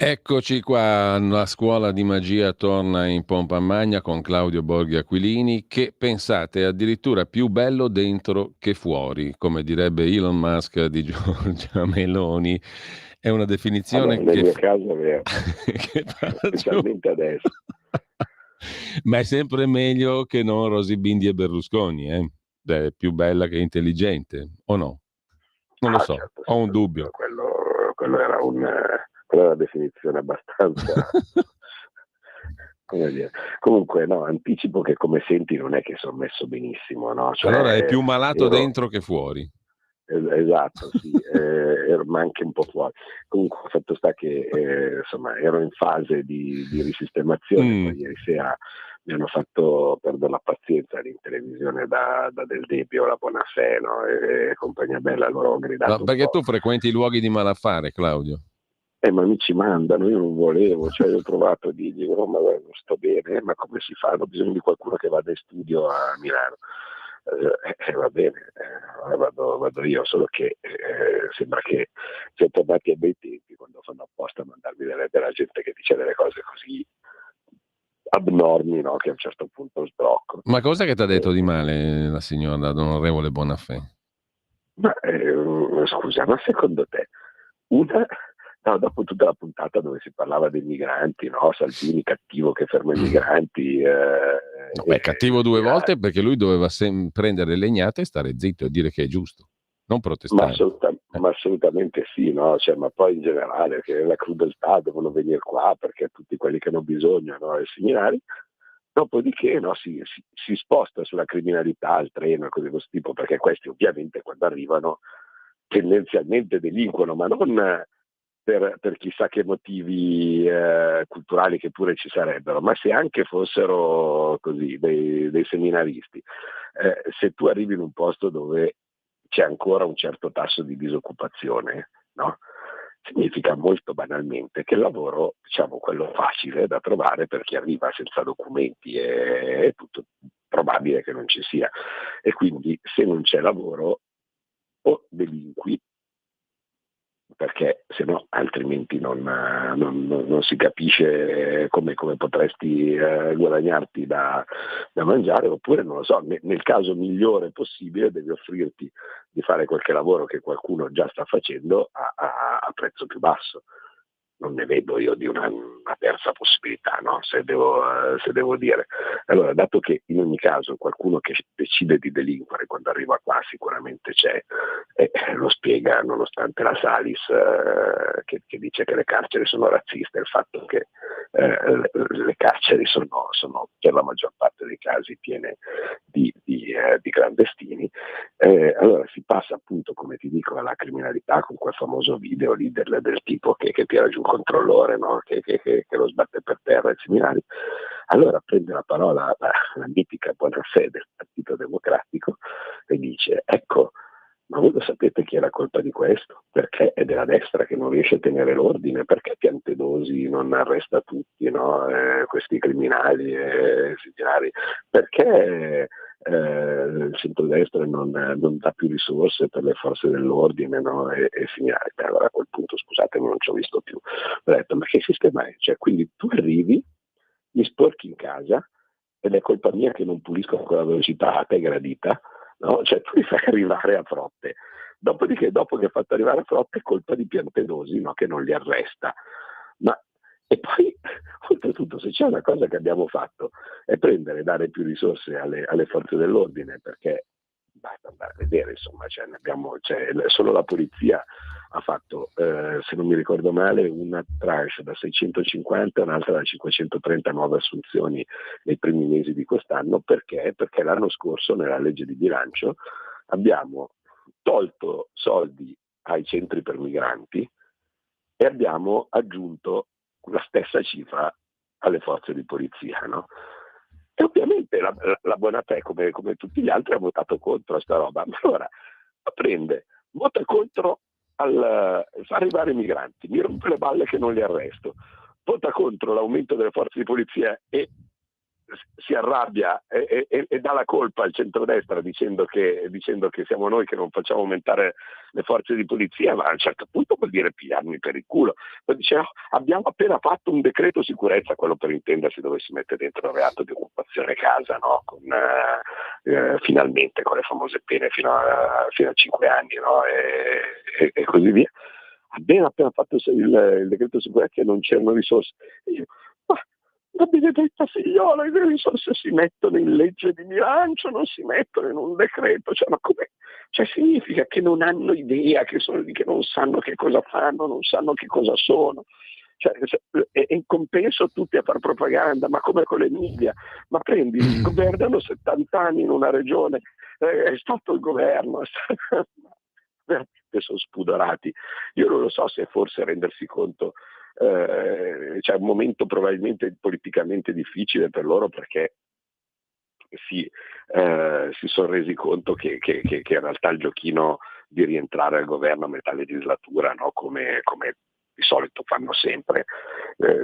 Eccoci qua, la scuola di magia torna in pompa magna con Claudio Borghi Aquilini, che pensate è addirittura più bello dentro che fuori, come direbbe Elon Musk di Giorgia Meloni. È una Vabbè, definizione nel mio caso è vero, che fa ragione. specialmente adesso. Ma è sempre meglio che non Rosy Bindi e Berlusconi, eh? È più bella che intelligente, o no? Non lo Ah, so, certo, ho un senza dubbio. dubbio, quello era quella era una definizione abbastanza, come dire. Comunque, no, anticipo che come senti non è che sono messo benissimo, no? Allora è Cioè, più malato ero, dentro che fuori. esatto, sì, ma anche un po' fuori. Comunque, il fatto sta che insomma ero in fase di risistemazione, Mm. poi ieri sera mi hanno fatto perdere la pazienza lì in televisione da Del Debbio, la Bonafè, no? E compagnia bella, allora ho Ma gridato un perché po'. tu frequenti i luoghi di malaffare, Claudio? Ma mi ci mandano, io non volevo, cioè io ho provato a dirgli, no, ma guarda, non sto bene, ma come si fa? Ho bisogno di qualcuno che vada in studio a Milano. Va bene, vado io, solo che sembra che siamo tornati ai bei tempi quando fanno apposta a mandarmi della gente che dice delle cose così abnormi, no? Che a un certo punto sblocco. Ma cosa che ti ha detto di Eh, male la signora, l'onorevole Bonafè? Scusa, ma secondo te una, no, dopo tutta la puntata dove si parlava dei migranti, no? Salvini cattivo che ferma i migranti, No, beh, cattivo due Smirari, volte perché lui doveva prendere legnate e stare zitto e dire che è giusto, non protestare. ma assolutamente sì, no? Cioè, ma poi in generale che la crudeltà devono venire qua perché tutti quelli che hanno bisogno, no? E similari. Dopodiché no, si sposta sulla criminalità, il treno e cose di questo tipo, perché questi ovviamente quando arrivano tendenzialmente delinquono, ma non per chissà che motivi culturali che pure ci sarebbero, ma se anche fossero così dei seminaristi. Se tu arrivi in un posto dove c'è ancora un certo tasso di disoccupazione, no? Significa molto banalmente che il lavoro, diciamo quello facile da trovare per chi arriva senza documenti è tutto probabile che non ci sia. E quindi se non c'è lavoro o delinqui perché se no altrimenti non si capisce come potresti guadagnarti da mangiare, oppure non lo so, nel caso migliore possibile devi offrirti di fare qualche lavoro che qualcuno già sta facendo a prezzo più basso. Non ne vedo io di una terza possibilità, no? Se devo dire. Allora, dato che in ogni caso qualcuno che decide di delinquere quando arriva qua sicuramente c'è, lo spiega nonostante la Salis che dice che le carceri sono razziste, il fatto che le carceri sono per la maggior parte dei casi piene di clandestini. Allora si passa appunto, come ti dico, alla criminalità con quel famoso video lì del tipo che tira giù un controllore, no? Che lo sbatte per terra e similari. Allora prende la parola la mitica Bonafè del Partito Democratico e dice: ecco, ma voi lo sapete chi è la colpa di questo? Perché è della destra che non riesce a tenere l'ordine, perché Piantedosi non arresta tutti, no? Questi criminali similari, perché il centrodestra non dà più risorse per le forze dell'ordine, no? E similari. Beh, allora a quel punto, scusatemi, non ci ho visto più. Ho detto, ma che sistema è? Cioè, quindi tu arrivi, mi sporchi in casa ed è colpa mia che non pulisco con la velocità a te gradita, no? Cioè tu mi fai arrivare a frotte. Dopodiché, dopo che hai fatto arrivare a frotte, è colpa di Piantedosi, no? Che non li arresta. Ma e poi, oltretutto, se c'è una cosa che abbiamo fatto è prendere e dare più risorse alle forze dell'ordine, perché basta andare a vedere, insomma, solo la polizia ha fatto, se non mi ricordo male, una tranche da 650 e un'altra da 530 nuove assunzioni nei primi mesi di quest'anno. Perché? Perché l'anno scorso nella legge di bilancio abbiamo tolto soldi ai centri per migranti e abbiamo aggiunto la stessa cifra alle forze di polizia, no? E ovviamente la Bonafè, come tutti gli altri, ha votato contro sta roba. Ma allora vota contro fa arrivare i migranti, mi rompe le balle che non li arresto, vota contro l'aumento delle forze di polizia e si arrabbia e dà la colpa al centrodestra dicendo che siamo noi che non facciamo aumentare le forze di polizia, ma a un certo punto vuol dire pigliarmi per il culo. Poi dice abbiamo appena fatto un decreto sicurezza, quello per intendersi dove si mette dentro il reato di occupazione casa, no? Finalmente con le famose pene fino a 5 anni, no? E così via. Abbiamo appena fatto il decreto sicurezza e non c'erano risorse. E io, la benedetta figliola, le risorse si mettono in legge di bilancio, non si mettono in un decreto, ma come? Significa che non hanno idea, che sono lì, che non sanno che cosa fanno, non sanno che cosa sono. E in compenso tutti a far propaganda, ma come con le media, ma prendi, governano 70 anni in una regione, è stato il governo, veramente sono spudorati. Io non lo so se forse rendersi conto, c'è un momento probabilmente politicamente difficile per loro, perché si sono resi conto che in realtà il giochino di rientrare al governo a metà legislatura, no? come di solito fanno sempre,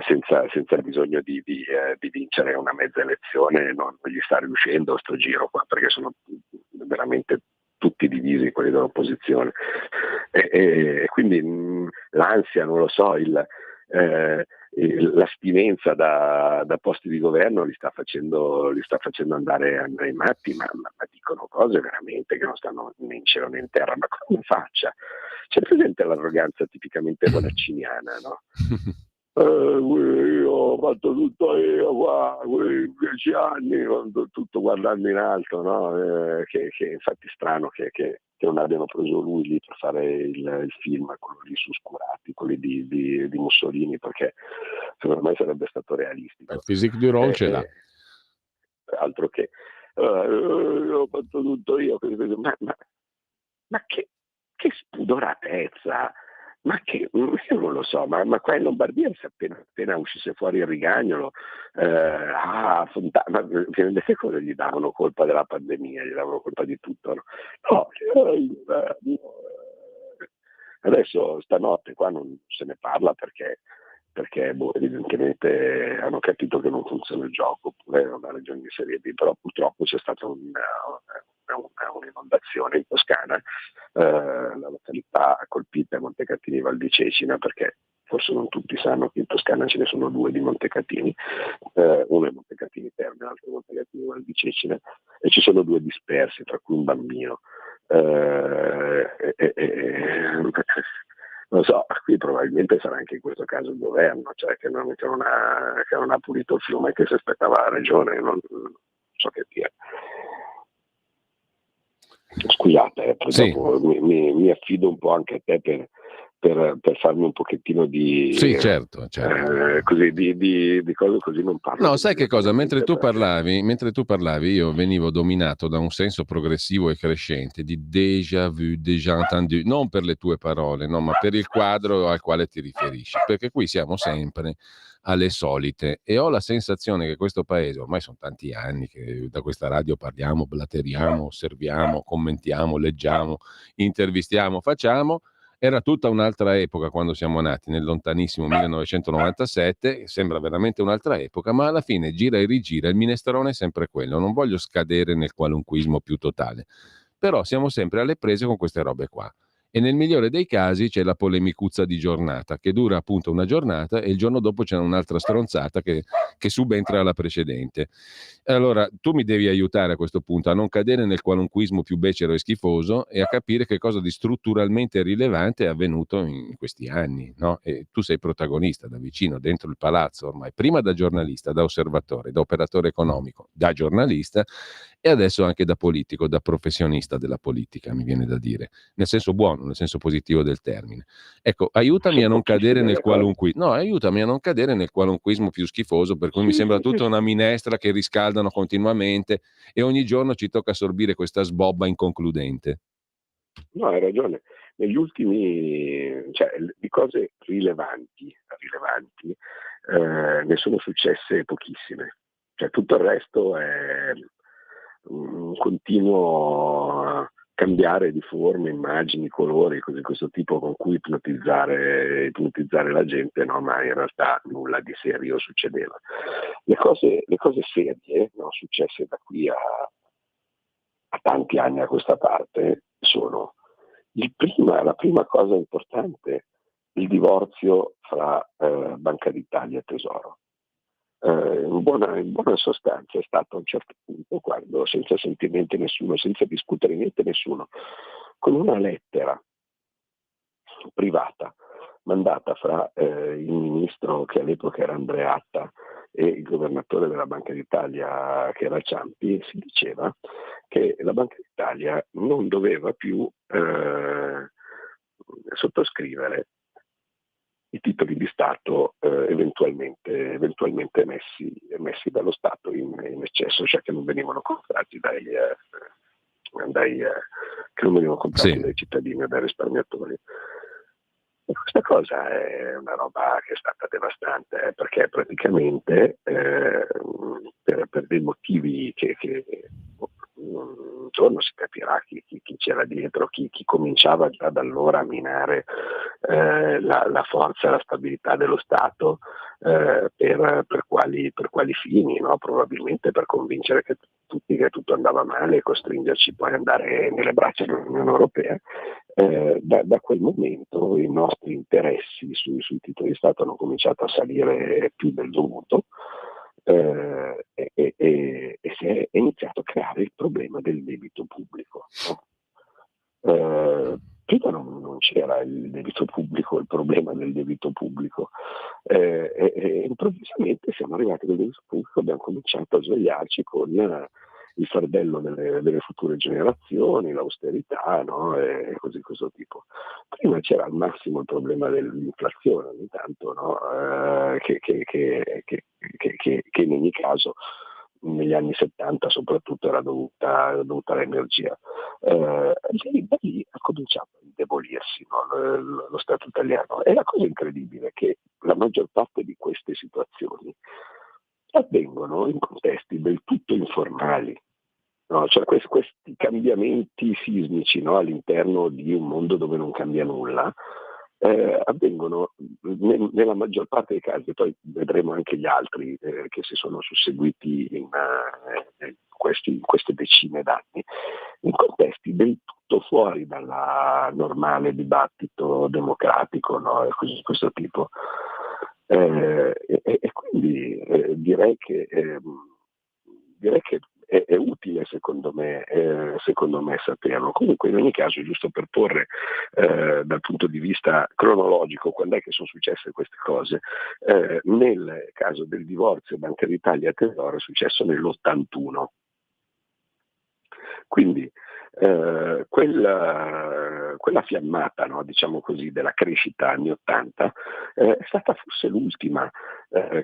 senza bisogno di vincere una mezza elezione, non gli sta riuscendo sto giro qua, perché sono veramente tutti divisi quelli dell'opposizione, e quindi l'ansia, non lo so, l'astinenza da posti di governo li sta facendo andare matti, ma dicono cose veramente che non stanno né in cielo né in terra. Ma come faccia? C'è presente l'arroganza tipicamente bonacciniana, no? Io ho fatto tutto io qua, 10 anni, tutto guardando in alto, no? Che infatti è strano che non abbiano preso lui lì per fare il film, quello lì su Scurati, quelli di Mussolini, perché secondo me sarebbe stato realistico. Il physique du rôle ce l'ha. Altro che ho fatto tutto io, ma che spudoratezza! Ma che, io non lo so, ma qua in Lombardia se appena uscisse fuori il Rigagnolo, Fontana, vi rendete cosa gli davano colpa della pandemia, gli davano colpa di tutto, no? Adesso stanotte qua non se ne parla perché evidentemente hanno capito che non funziona il gioco, oppure è una regione di Serie B, però purtroppo c'è stata un'inondazione in Toscana, la località colpita è Montecatini Val di Cecina, perché forse non tutti sanno che in Toscana ce ne sono due di Montecatini, uno è Montecatini Terme, l'altro è Montecatini Val di Cecina, e ci sono due dispersi, tra cui un bambino. Non so, qui probabilmente sarà anche in questo caso il governo, cioè che non ha pulito il fiume, che si aspettava la regione, non so che dire. Scusate, sì. Dopo mi affido un po' anche a te per farmi un pochettino di sì, certo. Così di cose, così non parlo. No, sai che cosa? Mentre tu parlavi, io venivo dominato da un senso progressivo e crescente di déjà vu, déjà entendu, non per le tue parole, no, ma per il quadro al quale ti riferisci, perché qui siamo sempre alle solite e ho la sensazione che questo paese, ormai sono tanti anni che da questa radio parliamo, blateriamo, osserviamo, commentiamo, leggiamo, intervistiamo, facciamo. Era tutta un'altra epoca quando siamo nati, nel lontanissimo 1997, sembra veramente un'altra epoca, ma alla fine gira e rigira, il minestrone è sempre quello, non voglio scadere nel qualunquismo più totale, però siamo sempre alle prese con queste robe qua. E nel migliore dei casi c'è la polemicuzza di giornata, che dura appunto una giornata e il giorno dopo c'è un'altra stronzata che subentra alla precedente. Allora, tu mi devi aiutare a questo punto a non cadere nel qualunquismo più becero e schifoso e a capire che cosa di strutturalmente rilevante è avvenuto in questi anni, no? E tu sei protagonista da vicino, dentro il palazzo ormai, prima da giornalista, da osservatore, da operatore economico, da giornalista e adesso anche da politico, da professionista della politica, mi viene da dire, nel senso buono, nel senso positivo del termine. Ecco, aiutami a non cadere nel qualunquismo, no, aiutami a non cadere nel qualunquismo più schifoso, per cui mi sembra tutta una minestra che riscaldano continuamente e ogni giorno ci tocca assorbire questa sbobba inconcludente. No, hai ragione. Negli ultimi, di cose rilevanti, ne sono successe pochissime. Tutto il resto è un continuo cambiare di forme, immagini, colori, cose di questo tipo con cui ipnotizzare la gente, no? Ma in realtà nulla di serio succedeva. Le cose serie, no, successe da qui a tanti anni a questa parte sono la prima cosa importante, il divorzio fra Banca d'Italia e Tesoro. In buona sostanza è stato a un certo punto, quando senza sentimenti nessuno, senza discutere niente nessuno, con una lettera privata mandata fra il ministro che all'epoca era Andreatta e il governatore della Banca d'Italia che era Ciampi, si diceva che la Banca d'Italia non doveva più sottoscrivere i titoli di Stato eventualmente emessi dallo Stato in eccesso, cioè che non venivano comprati che non venivano comprati Sì. dai cittadini o dai risparmiatori. E questa cosa è una roba che è stata devastante, perché praticamente per dei motivi che un giorno si capirà chi c'era dietro, chi cominciava già da allora a minare la forza e la stabilità dello Stato, per quali fini, no? Probabilmente per convincere che tutto andava male e costringerci poi ad andare nelle braccia dell'Unione Europea. Da quel momento i nostri interessi sui titoli di Stato hanno cominciato a salire più del dovuto, e è iniziato a creare il problema del debito pubblico, no? Prima non c'era il debito pubblico, il problema del debito pubblico, e improvvisamente siamo arrivati al debito pubblico, abbiamo cominciato a svegliarci con il fardello delle future generazioni, l'austerità, no? E così questo tipo. Prima c'era al massimo il problema dell'inflazione, ogni tanto, no? Che in ogni caso negli anni 70 soprattutto era dovuta all'energia. Da lì ha cominciato a indebolirsi, no? Lo Stato italiano. E la cosa incredibile è che la maggior parte di queste situazioni avvengono in contesti del tutto informali. No? Cioè questi cambiamenti sismici, no? All'interno di un mondo dove non cambia nulla, avvengono nella maggior parte dei casi, poi vedremo anche gli altri che si sono susseguiti in queste decine d'anni, in contesti del tutto fuori dal normale dibattito democratico, no? E così, questo tipo. E quindi direi che è utile secondo me saperlo. Comunque in ogni caso, giusto per porre dal punto di vista cronologico quando è che sono successe queste cose, nel caso del divorzio Banca d'Italia e Tesoro è successo nell'81. Quindi quella fiammata, no, diciamo così, della crescita anni 80 è stata forse l'ultima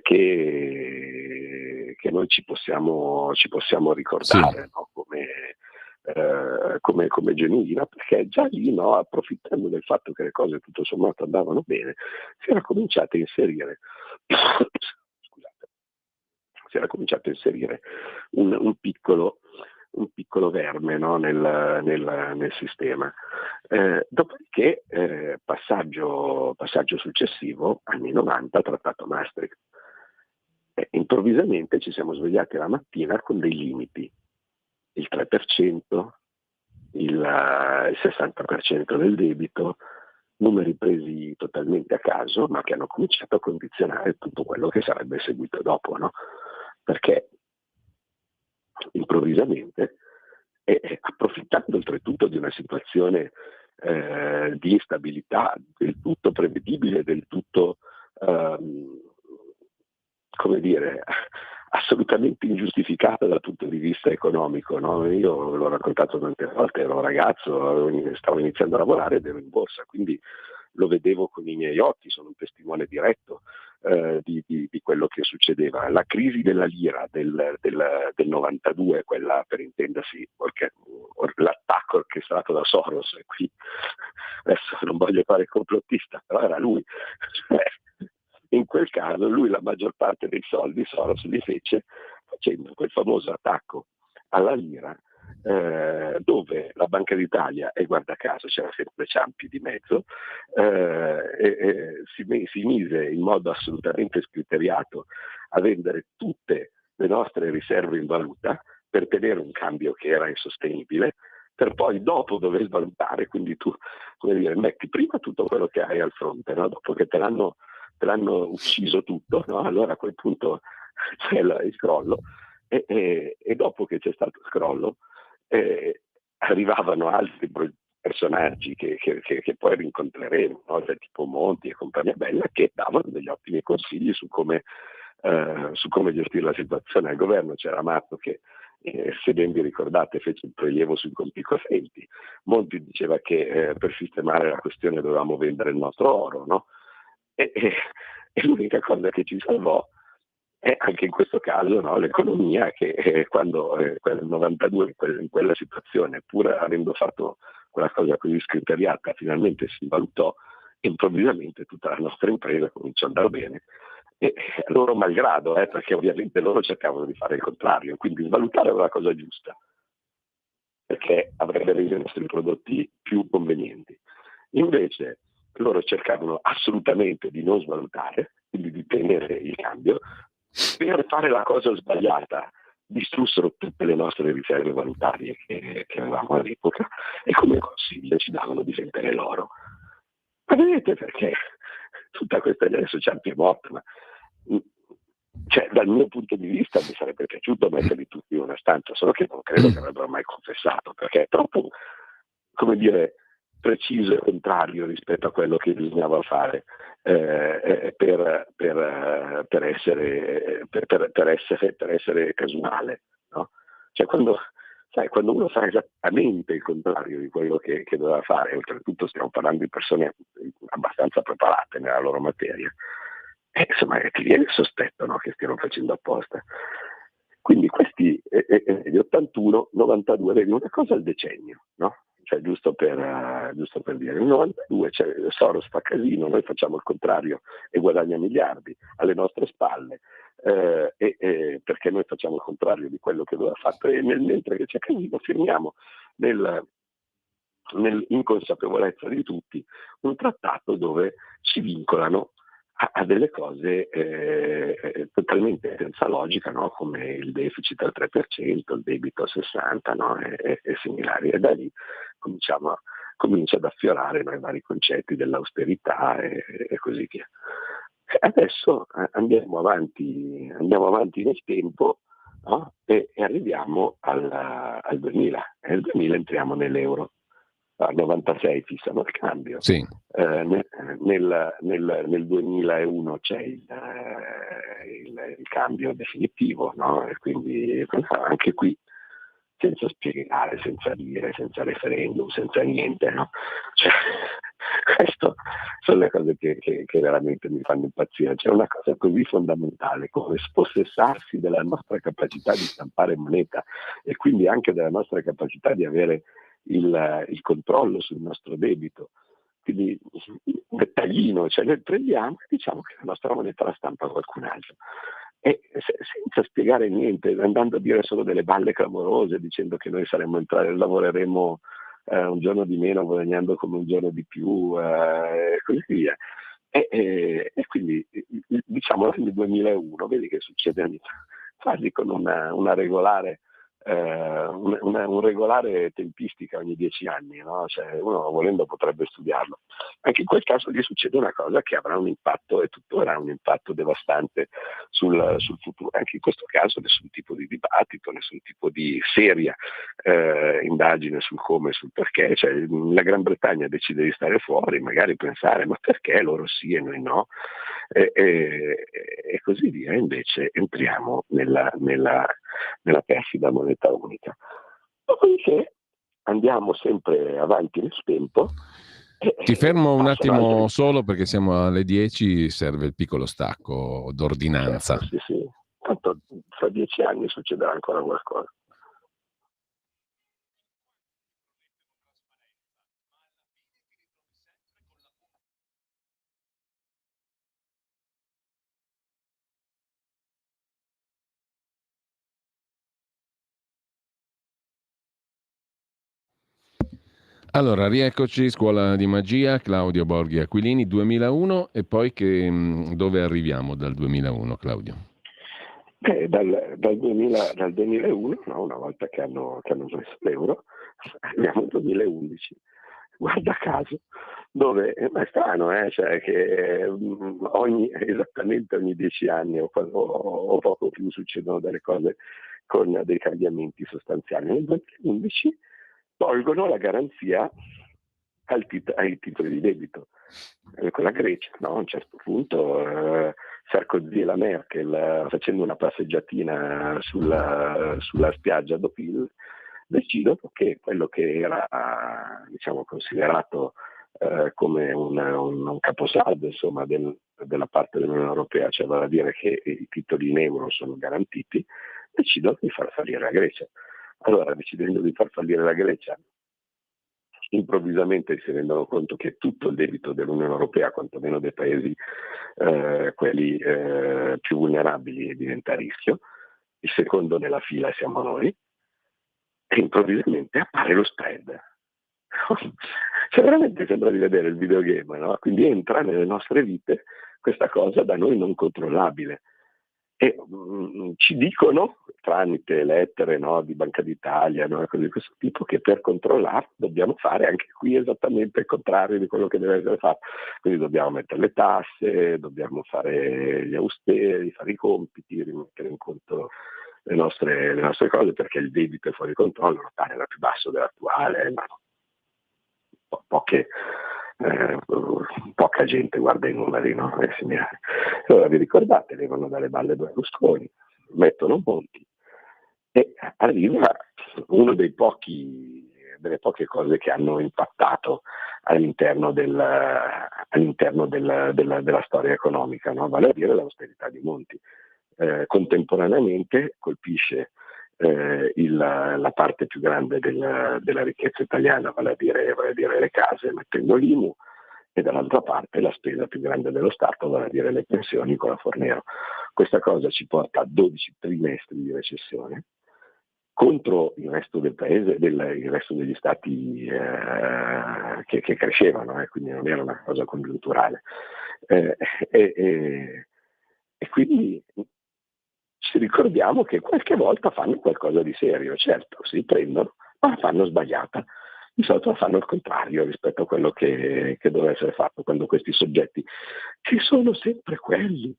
che noi ci possiamo Sì. ricordare, no, come genuina, perché già lì, no, approfittando del fatto che le cose tutto sommato andavano bene, si era cominciato a inserire scusate, si era cominciato a inserire un piccolo verme, no, nel sistema. Dopodiché, passaggio successivo, anni 90, Trattato Maastricht. Improvvisamente ci siamo svegliati la mattina con dei limiti, il 3%, il 60% del debito, numeri presi totalmente a caso, ma che hanno cominciato a condizionare tutto quello che sarebbe seguito dopo, no? Perché improvvisamente, e approfittando oltretutto di una situazione di instabilità del tutto prevedibile, del tutto come dire, assolutamente ingiustificata dal punto di vista economico, no? Io l'ho raccontato tante volte, ero un ragazzo, stavo iniziando a lavorare ed ero in borsa, quindi lo vedevo con i miei occhi, sono un testimone diretto di quello che succedeva. La crisi della lira del 92, quella per intendersi, perché l'attacco orchestrato da Soros, e qui adesso non voglio fare il complottista, però era lui. In quel caso lui la maggior parte dei soldi Soros li fece facendo quel famoso attacco alla lira, dove la Banca d'Italia, e guarda caso c'era sempre Ciampi di mezzo, si mise in modo assolutamente scriteriato a vendere tutte le nostre riserve in valuta per tenere un cambio che era insostenibile, per poi dopo dover svalutare, quindi tu, come dire, metti prima tutto quello che hai al fronte, no? Dopo che te l'hanno ucciso tutto, no? Allora a quel punto c'è il crollo, e dopo che c'è stato il crollo arrivavano altri personaggi che poi rincontreremo, no? Cioè, tipo Monti e compagnia bella, che davano degli ottimi consigli su come gestire la situazione. Al governo c'era Amato che, se ben vi ricordate, fece un prelievo sui conti correnti. Monti diceva che per sistemare la questione dovevamo vendere il nostro oro, no? E l'unica cosa che ci salvò è anche in questo caso, no, l'economia che quando nel 92 in quella situazione, pur avendo fatto quella cosa così scriteriata, finalmente si valutò e improvvisamente tutta la nostra impresa cominciò ad andare bene. E loro malgrado, perché ovviamente loro cercavano di fare il contrario, quindi svalutare era la cosa giusta, perché avrebbe reso i nostri prodotti più convenienti. Invece loro cercavano assolutamente di non svalutare, quindi di tenere il cambio. Per fare la cosa sbagliata distrussero tutte le nostre riserve valutarie che avevamo all'epoca, e come consiglio ci davano di vendere l'oro. Ma vedete perché tutta questa gente Ciampi è morta, ma cioè, dal mio punto di vista mi sarebbe piaciuto metterli tutti in una stanza, solo che non credo che avrebbero mai confessato, perché è troppo, come dire, preciso e contrario rispetto a quello che bisognava fare per essere casuale, no? Cioè, quando uno fa esattamente il contrario di quello che doveva fare, oltretutto stiamo parlando di persone abbastanza preparate nella loro materia, insomma ti viene il sospetto, no, che stiano facendo apposta. Quindi questi gli 81, 92, vedi una cosa al decennio, no? Cioè, giusto per dire, nel 92 Soros fa casino, noi facciamo il contrario e guadagna miliardi alle nostre spalle, perché noi facciamo il contrario di quello che doveva fare, e mentre che c'è casino firmiamo nell'inconsapevolezza di tutti un trattato dove ci vincolano a delle cose totalmente senza logica, no? Come il deficit al 3%, il debito al 60%, no? e similari. E da lì comincia ad affiorare, no, i vari concetti dell'austerità e così via. Adesso andiamo avanti nel tempo, no? e arriviamo al 2000. E nel 2000 entriamo nell'euro. Al 96 fissano il cambio, Sì. nel 2001 c'è il cambio definitivo, no? E quindi anche qui senza spiegare, senza dire, senza referendum, senza niente, no? Cioè, questo sono le cose che veramente mi fanno impazzire. C'è una cosa così fondamentale come spossessarsi della nostra capacità di stampare moneta, e quindi anche della nostra capacità di avere il controllo sul nostro debito. Quindi un dettaglino, cioè noi prendiamo e diciamo che la nostra moneta la stampa qualcun altro, e senza spiegare niente, andando a dire solo delle balle clamorose, dicendo che noi lavoreremo un giorno di meno guadagnando come un giorno di più, e così via. E quindi diciamo nel 2001 vedi che succede quasi con una regolare un regolare tempistica ogni 10 anni, no? Cioè, uno volendo potrebbe studiarlo. Anche in quel caso gli succede una cosa che avrà un impatto, e tuttora ha un impatto devastante sul futuro. Anche in questo caso nessun tipo di dibattito, nessun tipo di seria indagine sul come e sul perché. Cioè, la Gran Bretagna decide di stare fuori, magari pensare ma perché loro sì e noi no, e così via. Invece entriamo nella perfida moneta unica. Dopodiché andiamo sempre avanti nel tempo. Ti fermo un Passano attimo altri. solo perché siamo alle 10, serve il piccolo stacco d'ordinanza. Certo, sì. Tanto fra 10 anni succederà ancora qualcosa. Allora, rieccoci, Scuola di Magia, Claudio Borghi Aquilini, 2001 e poi dove arriviamo dal 2001, Claudio? Dal 2001, no, una volta che hanno messo l'euro, arriviamo al 2011. Guarda caso, dove ma è strano, cioè che esattamente ogni 10 anni o poco più succedono delle cose con dei cambiamenti sostanziali. Nel 2011 tolgono la garanzia ai titoli di debito. Con la Grecia, no? A un certo punto Sarkozy e la Merkel, facendo una passeggiatina sulla spiaggia Deauville, decidono che quello che era, diciamo, considerato come un caposaldo, insomma, della parte dell'Unione Europea, cioè vale a dire che i titoli in euro sono garantiti, decidono di far fallire la Grecia. Allora, decidendo di far fallire la Grecia, improvvisamente si rendono conto che tutto il debito dell'Unione Europea, quantomeno dei paesi quelli più vulnerabili, diventa a rischio. Il secondo nella fila siamo noi, e improvvisamente appare lo spread. Cioè veramente sembra di vedere il videogame, no? Quindi entra nelle nostre vite questa cosa da noi non controllabile. E ci dicono, tramite lettere, no, di Banca d'Italia, no, cose di questo tipo, che per controllarlo dobbiamo fare anche qui esattamente il contrario di quello che deve essere fatto. Quindi dobbiamo mettere le tasse, dobbiamo fare gli austeri, fare i compiti, rimettere in conto le nostre cose, perché il debito è fuori controllo, notare era più basso dell'attuale, ma poca gente guarda i numeri, no? Allora vi ricordate, vengono dalle balle Berlusconi, mettono Monti e arriva uno delle poche cose che hanno impattato all'interno della storia economica, no? Vale a dire l'austerità di Monti. Contemporaneamente colpisce la parte più grande della ricchezza italiana, vale a dire le case, mettendo l'IMU, e dall'altra parte la spesa più grande dello Stato, vale a dire le pensioni con la Fornero. Questa cosa ci porta a 12 trimestri di recessione contro il resto del paese, il resto degli stati che crescevano, quindi non era una cosa congiunturale. E quindi ci ricordiamo che qualche volta fanno qualcosa di serio, certo, si prendono, ma la fanno sbagliata. Di solito fanno il contrario rispetto a quello che deve essere fatto quando questi soggetti, che sono sempre quelli,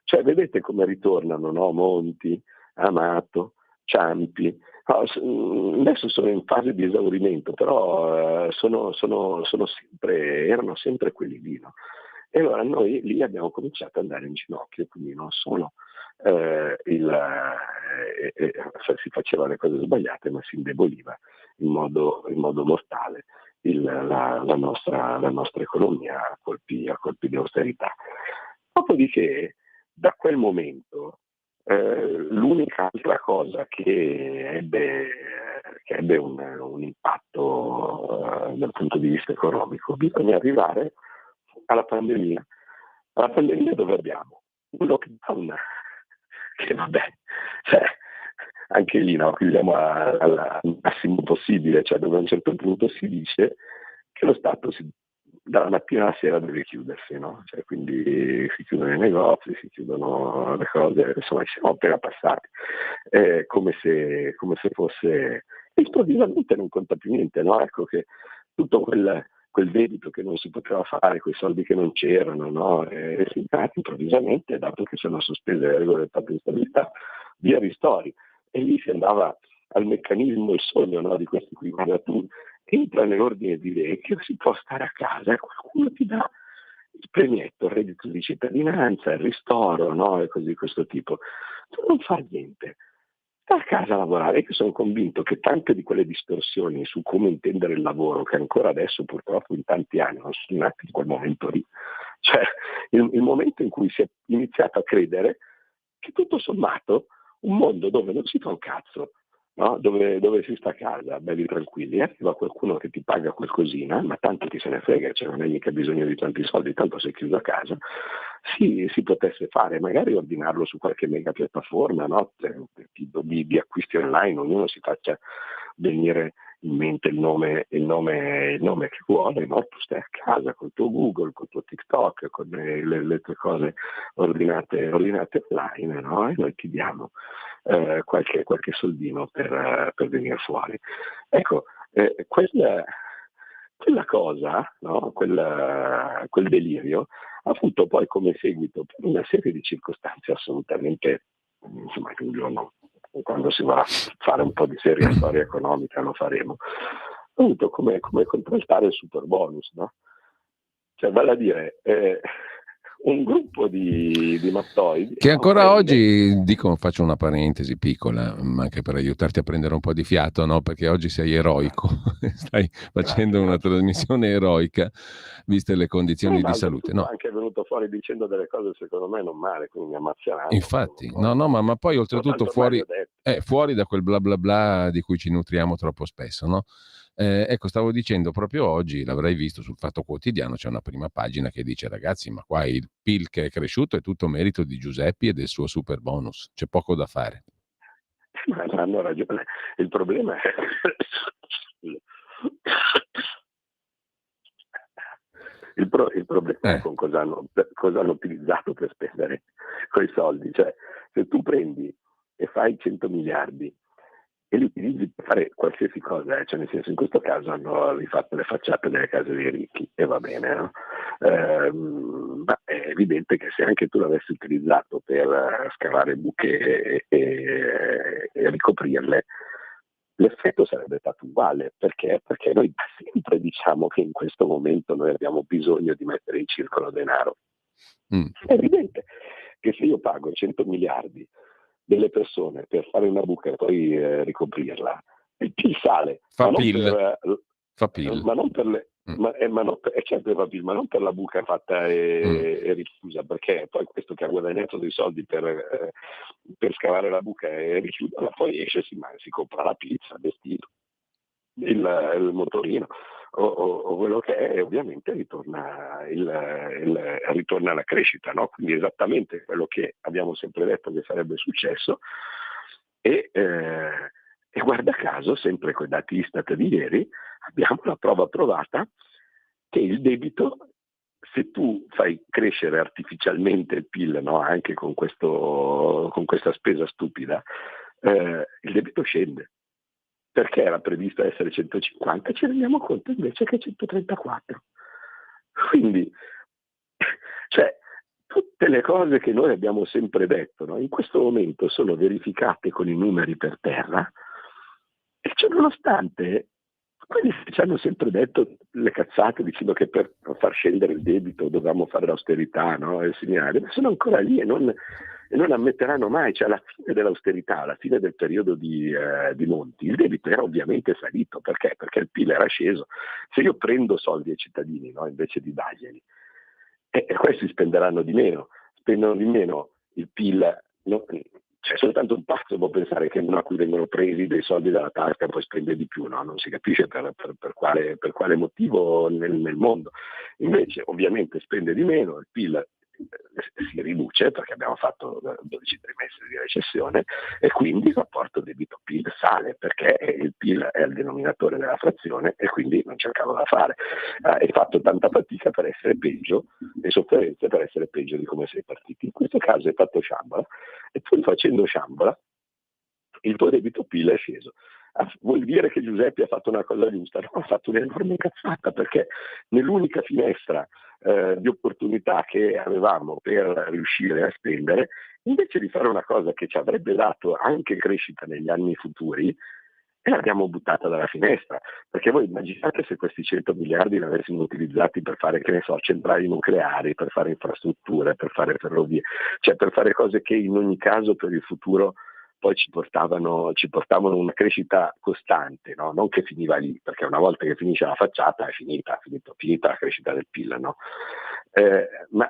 cioè vedete come ritornano, no? Monti, Amato, Ciampi, adesso sono in fase di esaurimento, però erano sempre quelli lì, no? E allora noi lì abbiamo cominciato ad andare in ginocchio, quindi non solo si faceva le cose sbagliate, ma si indeboliva in modo mortale la nostra economia a colpi di austerità. Dopodiché, da quel momento, l'unica altra cosa che ebbe un impatto dal punto di vista economico, bisogna arrivare alla pandemia. Alla pandemia dove abbiamo un lockdown che vabbè, cioè, anche lì no, chiudiamo al massimo possibile, cioè dove a un certo punto si dice che lo Stato dalla mattina alla sera deve chiudersi, no? Cioè, quindi si chiudono i negozi, si chiudono le cose, insomma siamo appena passati, come se fosse, improvvisamente non conta più niente, no? Ecco che tutto quel debito che non si poteva fare, quei soldi che non c'erano, no? E improvvisamente, dato che sono sospese le regole del patto di stabilità, via ristori. E lì si andava al meccanismo, il sogno, no? Di questi qui, guarda, tu entra nell'ordine di idee che si può stare a casa e qualcuno ti dà il premietto, il reddito di cittadinanza, il ristoro, no? E così di questo tipo. Tu non fai niente. Sta a casa a lavorare. Io sono convinto che tante di quelle distorsioni su come intendere il lavoro, che ancora adesso purtroppo in tanti anni non sono nati in quel momento lì, cioè il momento in cui si è iniziato a credere che tutto sommato un mondo dove non si fa un cazzo, no? Dove si sta a casa, belli tranquilli, arriva qualcuno che ti paga qualcosina, ma tanto chi se ne frega, cioè non hai mica bisogno di tanti soldi, tanto sei chiuso a casa, si potesse fare, magari ordinarlo su qualche mega piattaforma, no? Di acquisti online, ognuno si faccia venire in mente il nome che vuole, no? Tu stai a casa col tuo Google, col tuo TikTok, con le tue cose ordinate online, no? E noi ti diamo qualche soldino per venire fuori. Ecco, quella cosa, no? Quel delirio ha avuto poi come seguito per una serie di circostanze assolutamente, insomma, che un giorno, quando si va a fare un po' di seria storia economica, lo faremo, ha avuto come contraltare il super bonus, no? Cioè, vale a dire, un gruppo di mattoidi, Che no, ancora prende. oggi, dico, faccio una parentesi piccola, ma anche per aiutarti a prendere un po' di fiato, no? Perché oggi sei eroico, stai facendo una Grazie. trasmissione eroica, viste le condizioni Ma di salute. oltretutto No, anche è venuto fuori dicendo delle cose secondo me non male, quindi mi ha mazziato, infatti, no, poi no, ma poi non oltretutto tanto mai fuori, ho detto. fuori da quel bla bla bla di cui ci nutriamo troppo spesso, no? Ecco, stavo dicendo proprio oggi, l'avrai visto sul Fatto Quotidiano, c'è una prima pagina che dice: ragazzi, ma qua il PIL che è cresciuto è tutto merito di Giuseppi e del suo super bonus, c'è poco da fare. Ma hanno ragione. Il problema è il problema è Eh, con cosa hanno utilizzato per spendere quei soldi. Cioè, se tu prendi e fai 100 miliardi e li utilizzi per fare qualsiasi cosa, cioè nel senso, in questo caso hanno rifatto le facciate delle case dei ricchi e va bene, no? Ma è evidente che se anche tu l'avessi utilizzato per scavare buche e ricoprirle, l'effetto sarebbe stato uguale. Perché noi sempre diciamo che in questo momento noi abbiamo bisogno di mettere in circolo denaro. mm. È evidente che se io pago 100 miliardi delle persone per fare una buca e poi ricoprirla, il PIL sale, Fa PIL, fa ma PIL. non per le, Mm, ma non per, certo che fa PIL, ma non per la buca fatta mm. e richiusa, perché poi questo che ha guadagnato dei soldi per scavare la buca e richiuderla, poi esce, si compra la pizza, il vestito, il motorino o quello che è, e ovviamente ritorna alla crescita, no? Quindi esattamente quello che abbiamo sempre detto che sarebbe successo e guarda caso, sempre con i dati Istat di ieri, abbiamo la prova provata che il debito, se tu fai crescere artificialmente il PIL, no? Anche con questa spesa stupida, il debito scende perché era previsto essere 150, ci rendiamo conto invece che è 134. Quindi, cioè, tutte le cose che noi abbiamo sempre detto, no, in questo momento sono verificate con i numeri per terra, e ciò nonostante quelli ci hanno sempre detto le cazzate dicendo che per far scendere il debito dovevamo fare l'austerità, no? E segnare, ma sono ancora lì e non ammetteranno mai. Cioè, alla fine dell'austerità, alla fine del periodo di Monti, il debito era ovviamente salito. Perché? Perché il PIL era sceso. Se io prendo soldi ai cittadini, no, invece di darglieli, e questi spendono di meno, il PIL, no, c'è soltanto un pazzo può pensare che uno a cui vengono presi dei soldi dalla tasca poi spende di più, no? Non si capisce per quale motivo nel mondo. Invece ovviamente spende di meno, il PIL si riduce perché abbiamo fatto 12 trimestri di recessione e quindi il rapporto debito-PIL sale perché il PIL è il denominatore della frazione e quindi non c'è cavolo da fare. Hai fatto tanta fatica per essere peggio e sofferenze per essere peggio di come sei partito. In questo caso hai fatto sciambola e pur facendo sciambola il tuo debito PIL è sceso. Vuol dire che Giuseppe ha fatto una cosa giusta? No, ha fatto un'enorme cazzata perché nell'unica finestra di opportunità che avevamo per riuscire a spendere, invece di fare una cosa che ci avrebbe dato anche crescita negli anni futuri, e l'abbiamo buttata dalla finestra. Perché voi immaginate se questi 100 miliardi li avessimo utilizzati per fare, che ne so, centrali nucleari, per fare infrastrutture, per fare ferrovie, cioè per fare cose che in ogni caso per il futuro poi ci portavano una crescita costante, no? Non che finiva lì, perché una volta che finisce la facciata è finita la crescita del PIL, no? Ma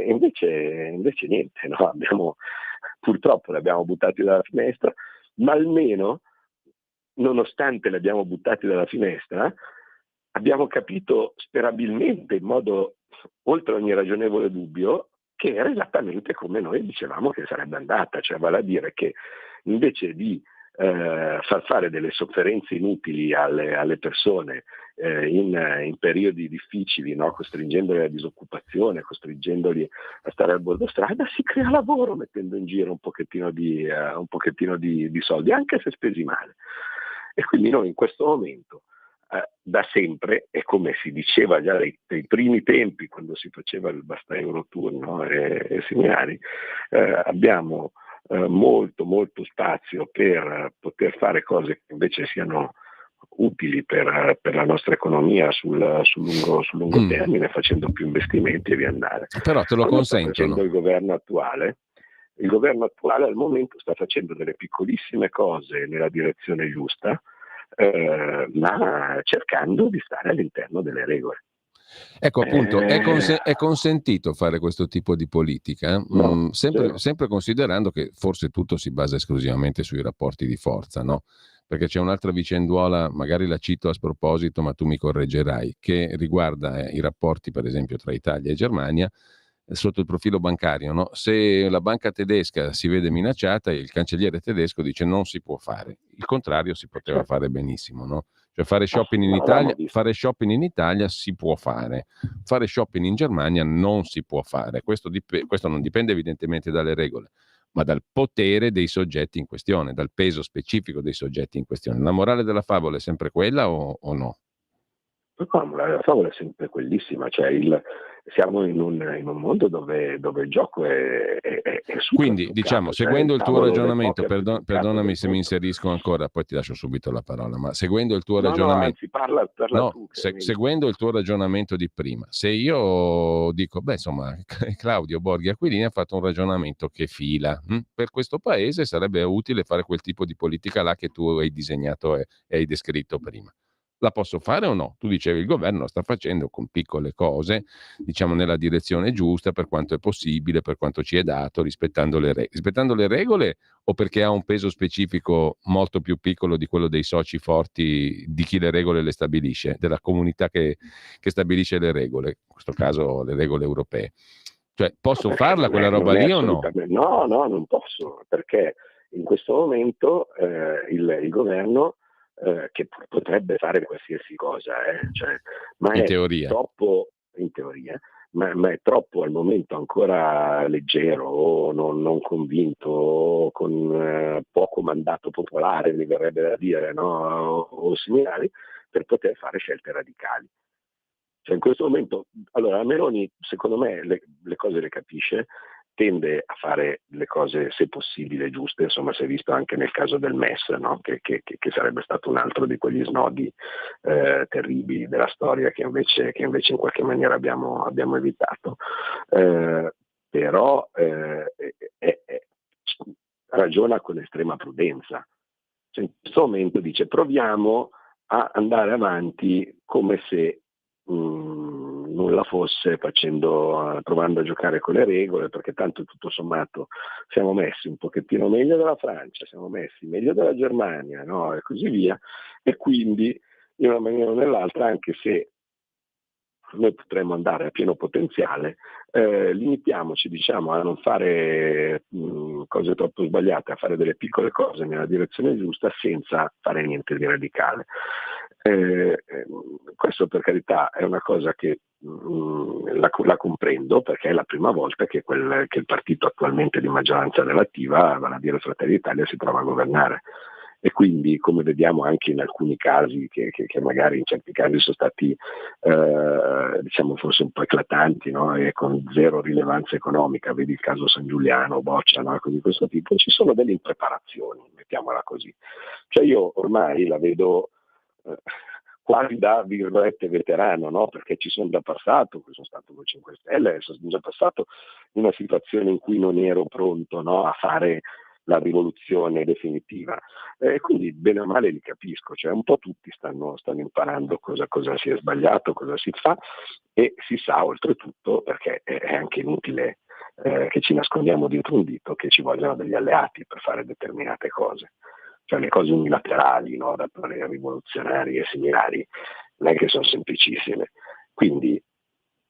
invece niente, no? Purtroppo li abbiamo buttati dalla finestra, ma almeno, nonostante li abbiamo buttati dalla finestra, abbiamo capito sperabilmente, in modo oltre ogni ragionevole dubbio, che era esattamente come noi dicevamo che sarebbe andata, cioè vale a dire che invece di far fare delle sofferenze inutili alle persone in periodi difficili, no? Costringendoli alla disoccupazione, costringendoli a stare al bordo strada, si crea lavoro mettendo in giro un pochettino di soldi, anche se spesi male. E quindi noi in questo momento, da sempre, e come si diceva già dai primi tempi, quando si faceva il Basta Eurotour, no? e seminari, abbiamo molto molto spazio per poter fare cose che invece siano utili per la nostra economia sul lungo termine, facendo più investimenti e via andare. Però te lo Cosa sta consentono. facendo il governo attuale? Il governo attuale al momento sta facendo delle piccolissime cose nella direzione giusta, ma cercando di stare all'interno delle regole. Ecco, appunto, è consentito fare questo tipo di politica? No, sempre considerando che forse tutto si basa esclusivamente sui rapporti di forza, no? Perché c'è un'altra vicenduola, magari la cito a sproposito, ma tu mi correggerai, che riguarda i rapporti, per esempio, tra Italia e Germania, sotto il profilo bancario, no? Se la banca tedesca si vede minacciata, il cancelliere tedesco dice non si può fare. Il contrario si poteva fare benissimo, no? Cioè fare shopping in Italia si può fare shopping in Germania non si può fare. Questo non dipende evidentemente dalle regole, ma dal potere dei soggetti in questione, dal peso specifico dei soggetti in questione. La morale della favola è sempre quella o no? No, la favola è sempre quellissima, cioè siamo in un mondo dove il gioco è super Quindi, truccato, diciamo, cioè seguendo il tuo ragionamento, poker più truccato perdonami del se mi mondo. inserisco ancora, poi ti lascio subito la parola, ma seguendo il tuo No, ragionamento, anzi, parla no, tu, che è meglio. seguendo il tuo ragionamento di prima, se io dico, beh, insomma, Claudio Borghi Aquilini ha fatto un ragionamento che fila, per questo paese sarebbe utile fare quel tipo di politica là che tu hai disegnato e hai descritto prima. La posso fare o no? Tu dicevi il governo lo sta facendo con piccole cose, diciamo nella direzione giusta per quanto è possibile, per quanto ci è dato, rispettando le regole. Rispettando le regole o perché ha un peso specifico molto più piccolo di quello dei soci forti di chi le regole le stabilisce, della comunità che stabilisce le regole, in questo caso le regole europee. Cioè, posso farla quella roba lì o no? No, non posso, perché in questo momento il governo che potrebbe fare qualsiasi cosa, cioè, ma In è teoria. troppo, in teoria, ma è troppo al momento ancora leggero o non convinto o con poco mandato popolare, mi verrebbe da dire, no? o similari, per poter fare scelte radicali. Cioè in questo momento, allora la Meloni secondo me le cose le capisce, tende a fare le cose se possibile giuste, insomma si è visto anche nel caso del MES, no? che sarebbe stato un altro di quegli snodi terribili della storia che invece in qualche maniera abbiamo evitato. Però ragiona con estrema prudenza. Cioè, in questo momento dice proviamo a andare avanti come se nulla fosse, provando a giocare con le regole, perché tanto tutto sommato siamo messi un pochettino meglio della Francia, siamo messi meglio della Germania, no? E così via, e quindi in una maniera o nell'altra, anche se noi potremmo andare a pieno potenziale, limitiamoci diciamo a non fare cose troppo sbagliate, a fare delle piccole cose nella direzione giusta senza fare niente di radicale. Questo per carità è una cosa che la comprendo, perché è la prima volta che il partito attualmente di maggioranza relativa, vale a dire Fratelli d'Italia, si trova a governare. E quindi, come vediamo anche in alcuni casi, che magari in certi casi sono stati diciamo forse un po' eclatanti, no? E con zero rilevanza economica, vedi il caso San Giuliano, Boccia, no? Così di questo tipo, ci sono delle impreparazioni, mettiamola così. Cioè io ormai la vedo quasi da virgolette veterano, no? Perché ci sono già passato, sono stato con 5 Stelle, sono già passato in una situazione in cui non ero pronto, no? A fare la rivoluzione definitiva. Quindi bene o male li capisco, cioè un po' tutti stanno imparando cosa si è sbagliato, cosa si fa, e si sa oltretutto, perché è anche inutile che ci nascondiamo dietro un dito, che ci vogliono degli alleati per fare determinate cose. Cioè le cose unilaterali, no, da parere rivoluzionari e similari, non è che sono semplicissime. Quindi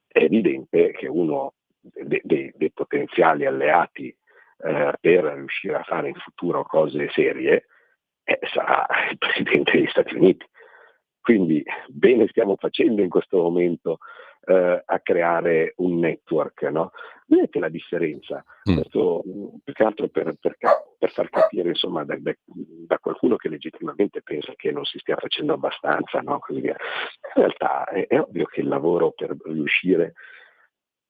è evidente che uno dei potenziali alleati per riuscire a fare in futuro cose serie sarà il Presidente degli Stati Uniti. Quindi bene stiamo facendo in questo momento a creare un network, no? Vedete la differenza? Questo più che altro per far capire, insomma, da qualcuno che legittimamente pensa che non si stia facendo abbastanza, no? Così via. In realtà è ovvio che il lavoro per riuscire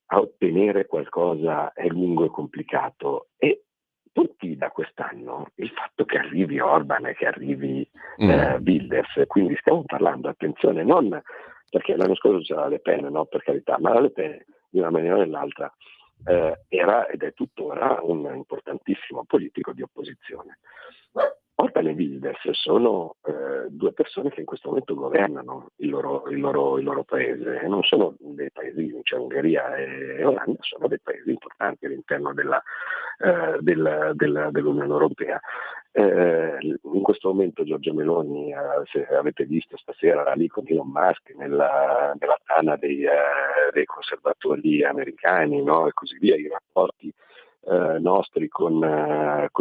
a ottenere qualcosa è lungo e complicato, e tutti da quest'anno il fatto che arrivi Orban e che arrivi Wilders, quindi stiamo parlando, attenzione, non perché l'anno scorso c'era Le Pen, no, per carità, ma la Le Pen di una maniera o nell'altra era ed è tuttora un importantissimo politico di opposizione. Orban e Wilders sono due persone che in questo momento governano il loro paese, e non sono dei paesi, cioè Ungheria e Olanda sono dei paesi importanti all'interno dell'Unione Europea. In questo momento Giorgia Meloni, se avete visto stasera, era lì con Elon Musk nella tana dei conservatori americani, no? E così via. I rapporti nostri con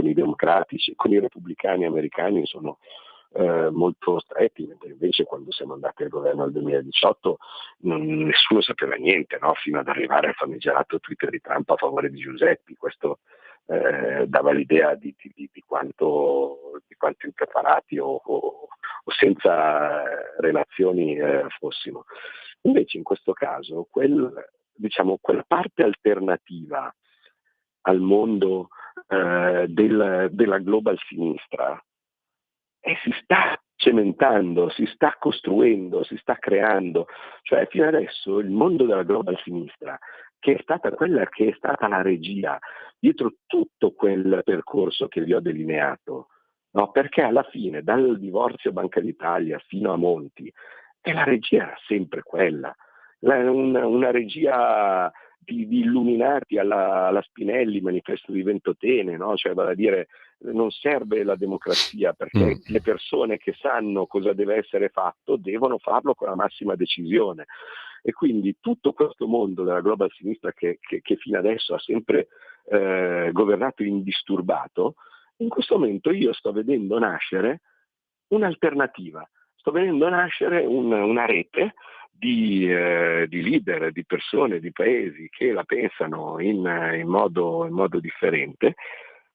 i democratici, con i repubblicani americani sono molto stretti, mentre invece quando siamo andati al governo nel 2018 nessuno sapeva niente, no? Fino ad arrivare al famigerato Twitter di Trump a favore di Giuseppi. Questo dava l'idea di quanto impreparati o senza relazioni fossimo. Invece in questo caso quella parte alternativa al mondo della global sinistra si sta cementando, si sta costruendo, si sta creando. Cioè fino adesso il mondo della global sinistra, che è stata quella che è stata la regia dietro tutto quel percorso che vi ho delineato, no? Perché alla fine, dal divorzio Banca d'Italia fino a Monti, la regia era sempre quella, una regia di illuminati alla Spinelli, Manifesto di Ventotene, no? Cioè, vale a dire, non serve la democrazia, perché le persone che sanno cosa deve essere fatto devono farlo con la massima decisione. E quindi tutto questo mondo della global sinistra che fino adesso ha sempre governato indisturbato, in questo momento io sto vedendo nascere un'alternativa, sto vedendo nascere una rete di leader, di persone, di paesi che la pensano in modo differente,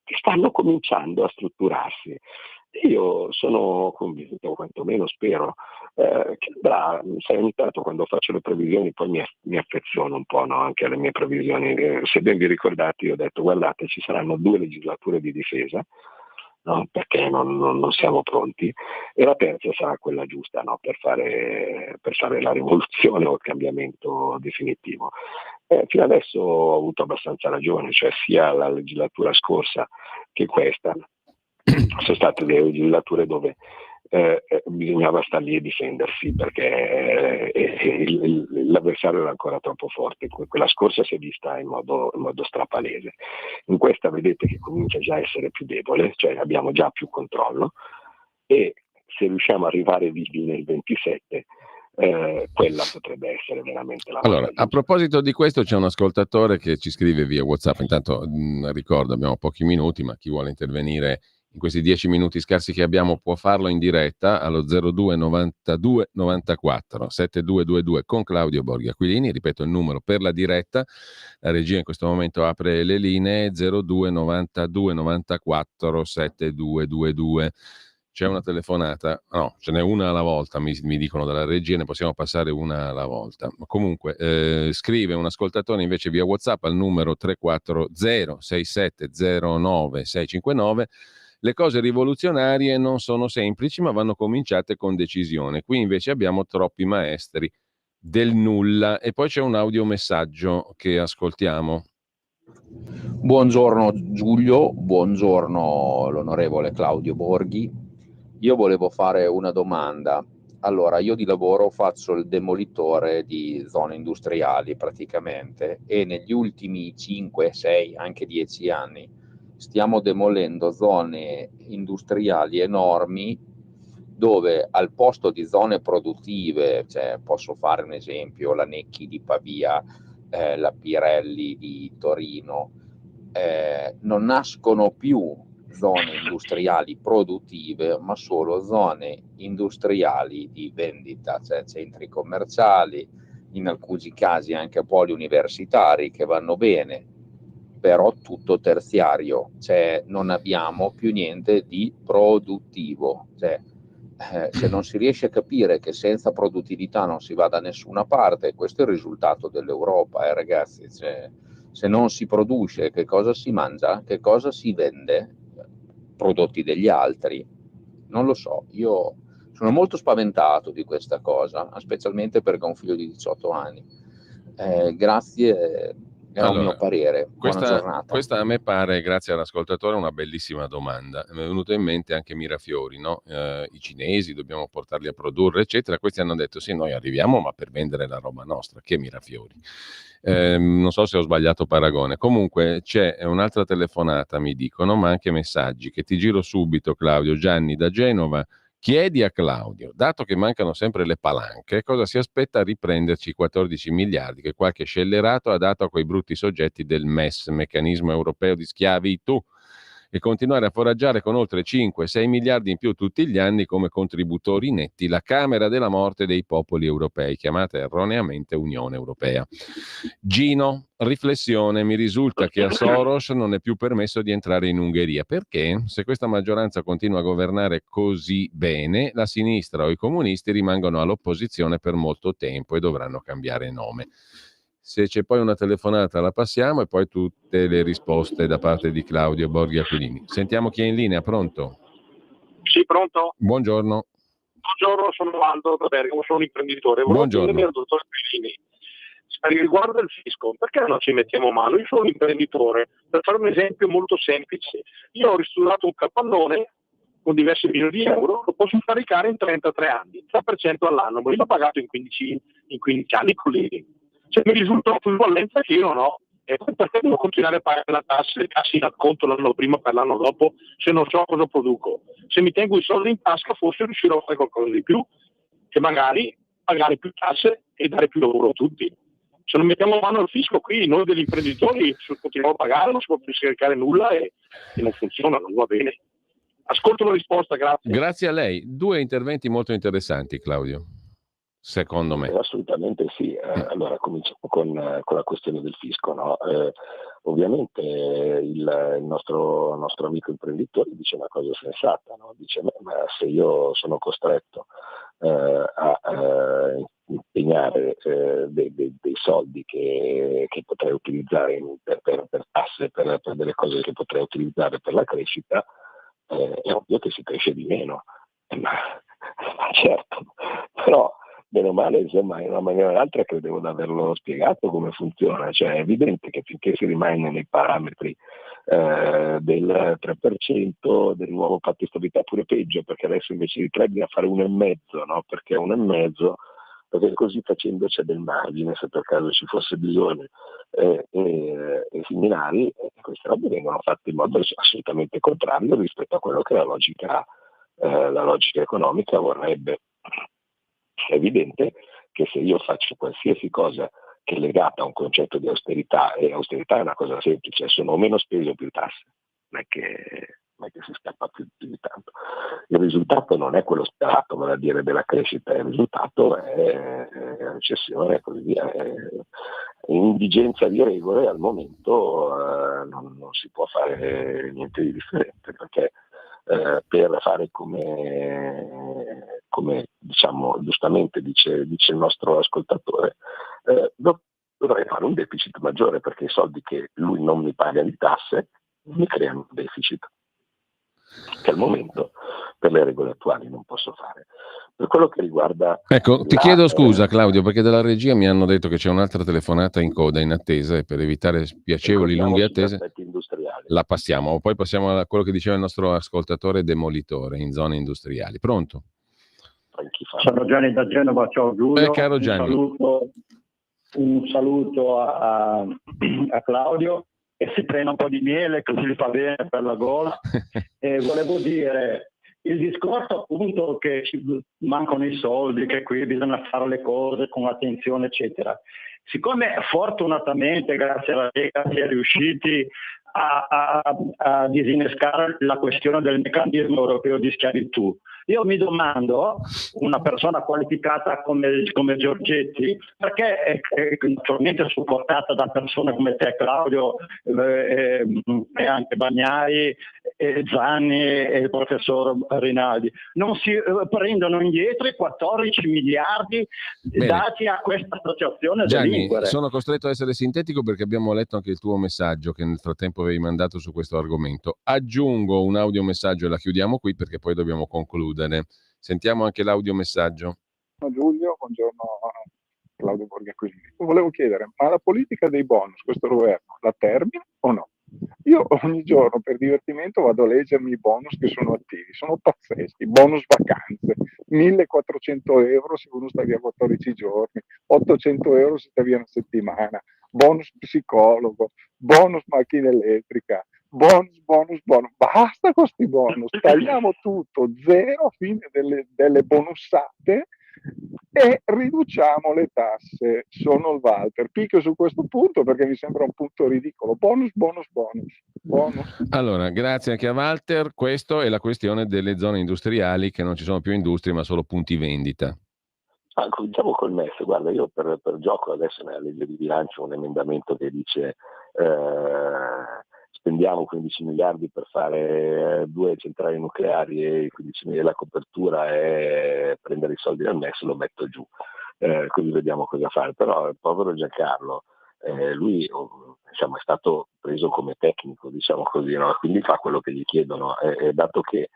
che stanno cominciando a strutturarsi. Io sono convinto, quantomeno spero, che andrà, sai, ogni tanto quando faccio le previsioni poi mi affeziono un po', no, anche alle mie previsioni. Se ben vi ricordate, io ho detto: guardate, ci saranno 2 legislature di difesa, no, perché non siamo pronti, e la terza sarà quella giusta, no, per fare la rivoluzione o il cambiamento definitivo. Fino adesso ho avuto abbastanza ragione, cioè sia la legislatura scorsa che questa sono state delle legislature dove bisognava star lì e difendersi, perché l'avversario era ancora troppo forte. Quella scorsa si è vista in modo strapalese. In questa vedete che comincia già a essere più debole, cioè abbiamo già più controllo, e se riusciamo ad arrivare vivi nel 27, quella potrebbe essere veramente la Allora, a proposito di questo, c'è un ascoltatore che ci scrive via WhatsApp. Intanto ricordo, abbiamo pochi minuti, ma chi vuole intervenire in questi 10 minuti scarsi che abbiamo può farlo in diretta allo 02 92 94 7222 con Claudio Borghi Aquilini. Ripeto il numero per la diretta. La regia in questo momento apre le linee: 02 92 94 7222. C'è una telefonata? No, ce n'è una alla volta, mi dicono dalla regia, ne possiamo passare una alla volta. Ma comunque, scrive un ascoltatore invece via WhatsApp al numero 340 6709 659. Le cose rivoluzionarie non sono semplici, ma vanno cominciate con decisione. Qui invece abbiamo troppi maestri del nulla. E poi c'è un audiomessaggio che ascoltiamo. Buongiorno Giulio, buongiorno l'onorevole Claudio Borghi. Io volevo fare una domanda. Allora, io di lavoro faccio il demolitore di zone industriali praticamente, e negli ultimi 5, 6, anche 10 anni stiamo demolendo zone industriali enormi dove al posto di zone produttive, cioè posso fare un esempio, la Necchi di Pavia, la Pirelli di Torino, non nascono più zone industriali produttive, ma solo zone industriali di vendita, cioè centri commerciali, in alcuni casi anche poli universitari che vanno bene, però tutto terziario, cioè non abbiamo più niente di produttivo. Cioè, se non si riesce a capire che senza produttività non si va da nessuna parte, questo è il risultato dell'Europa, ragazzi. Cioè, se non si produce, che cosa si mangia? Che cosa si vende? Prodotti degli altri? Non lo so, io sono molto spaventato di questa cosa, specialmente perché ho un figlio di 18 anni. Grazie, era un mio parere. Buona giornata. Questa a me pare, grazie all'ascoltatore, una bellissima domanda. Mi è venuto in mente anche Mirafiori, no? I cinesi dobbiamo portarli a produrre, eccetera. Questi hanno detto sì, noi arriviamo, ma per vendere la roba nostra, che Mirafiori. Non so se ho sbagliato paragone. Comunque c'è un'altra telefonata, mi dicono, ma anche messaggi che ti giro subito, Claudio. Gianni da Genova. Chiedi a Claudio, dato che mancano sempre le palanche, cosa si aspetta a riprenderci i 14 miliardi che qualche scellerato ha dato a quei brutti soggetti del MES, Meccanismo Europeo di Schiavitù, e continuare a foraggiare con oltre 5-6 miliardi in più tutti gli anni come contributori netti la Camera della Morte dei Popoli Europei, chiamata erroneamente Unione Europea. Gino, riflessione, mi risulta che a Soros non è più permesso di entrare in Ungheria. Perché? Se questa maggioranza continua a governare così bene, la sinistra o i comunisti rimangono all'opposizione per molto tempo e dovranno cambiare nome. Se c'è poi una telefonata la passiamo e poi tutte le risposte da parte di Claudio Borghi Aquilini. Sentiamo chi è in linea, pronto? Sì, pronto? Buongiorno. Buongiorno, sono Aldo da Bergamo, sono un imprenditore. Volevo chiedermi al dottor Aquilini, riguardo il fisco, perché non ci mettiamo mano? Io sono un imprenditore, per fare un esempio molto semplice, io ho ristrutturato un capannone con diversi milioni di euro, lo posso caricare in 33 anni, 3% all'anno, ma io l'ho pagato in 15 anni con l'IRI. Cioè mi risulta una equivalenza che io non ho. E poi perché devo continuare a pagare la tassa e cassi in acconto l'anno prima per l'anno dopo se non so cosa produco? Se mi tengo i soldi in tasca forse riuscirò a fare qualcosa di più, che magari pagare più tasse e dare più lavoro a tutti. Se non mettiamo mano al fisco qui, noi degli imprenditori continuiamo a pagare, non si può più scaricare nulla e non funziona, non va bene. Ascolto la risposta, grazie. Grazie a lei. Due interventi molto interessanti, Claudio, secondo me. Assolutamente sì. Allora cominciamo con la questione del fisco. No? Ovviamente il nostro amico imprenditore dice una cosa sensata, no? Dice ma se io sono costretto a impegnare dei soldi che potrei utilizzare per tasse, per delle cose che potrei utilizzare per la crescita, è ovvio che si cresce di meno. Ma certo, però bene o male, insomma, in una maniera o nell'altra credevo di averlo spiegato come funziona. Cioè è evidente che finché si rimane nei parametri del 3% del nuovo patto di stabilità, pure peggio, perché adesso invece di 3 bisogna fare 1,5, no? Perché 1,5, perché così facendo c'è del margine se per caso ci fosse bisogno e similari, queste robe vengono fatte in modo assolutamente contrario rispetto a quello che la logica economica vorrebbe. È evidente che se io faccio qualsiasi cosa che è legata a un concetto di austerità, e austerità è una cosa semplice, sono meno spese o più tasse, non è che si scappa più di tanto. Il risultato non è quello sperato, vale a dire della crescita, il risultato è recessione e così via. Indigenza di regole al momento non si può fare niente di differente, perché per fare come diciamo giustamente dice il nostro ascoltatore, dovrei fare un deficit maggiore, perché i soldi che lui non mi paga di tasse mi creano un deficit che al momento per le regole attuali non posso fare. Per quello che riguarda... Ecco, ti chiedo scusa Claudio, perché dalla regia mi hanno detto che c'è un'altra telefonata in coda in attesa, e per evitare spiacevoli lunghe attese la passiamo. Poi passiamo a quello che diceva il nostro ascoltatore demolitore in zone industriali. Pronto? Sono Gianni da Genova, ciao Giulio. Caro Gianni. Un saluto a Claudio, e si prenda un po' di miele così gli fa bene per la gola. E volevo dire, il discorso appunto che mancano i soldi, che qui bisogna fare le cose con attenzione eccetera, siccome fortunatamente grazie alla Lega si è riusciti a disinnescare la questione del meccanismo europeo di schiavitù. Io mi domando, una persona qualificata come Giorgetti, perché è naturalmente supportata da persone come te, Claudio, e anche Bagnai, e Zanni e il professor Rinaldi, non si prendono indietro i 14 miliardi dati a questa associazione Gianni, delinquere. sono costretto a essere sintetico perché abbiamo letto anche il tuo messaggio che nel frattempo avevi mandato su questo argomento. Aggiungo un audiomessaggio e la chiudiamo qui perché poi dobbiamo concludere. Sentiamo anche l'audiomessaggio. Giulio, buongiorno Claudio Borghi Aquilini. Volevo chiedere, ma la politica dei bonus, questo governo, la termina o no? Io ogni giorno per divertimento vado a leggermi i bonus che sono attivi, sono pazzeschi, bonus vacanze, 1.400 euro se uno sta via 14 giorni, 800 euro se sta via una settimana, bonus psicologo, bonus macchina elettrica, bonus, basta con questi bonus, tagliamo tutto, zero, fine delle bonusate e riduciamo le tasse. Sono il Walter, picchio su questo punto perché mi sembra un punto ridicolo, bonus. Allora, grazie anche a Walter, questo è la questione delle zone industriali che non ci sono più industrie ma solo punti vendita. Cominciamo col MES, guarda, io per gioco adesso nella legge di bilancio un emendamento che dice spendiamo 15 miliardi per fare 2 centrali nucleari e 15 miliardi la copertura è prendere i soldi dal MES, lo metto giù, così vediamo cosa fare. Però il povero Giancarlo, lui diciamo, è stato preso come tecnico, diciamo così, no? Quindi fa quello che gli chiedono, e dato che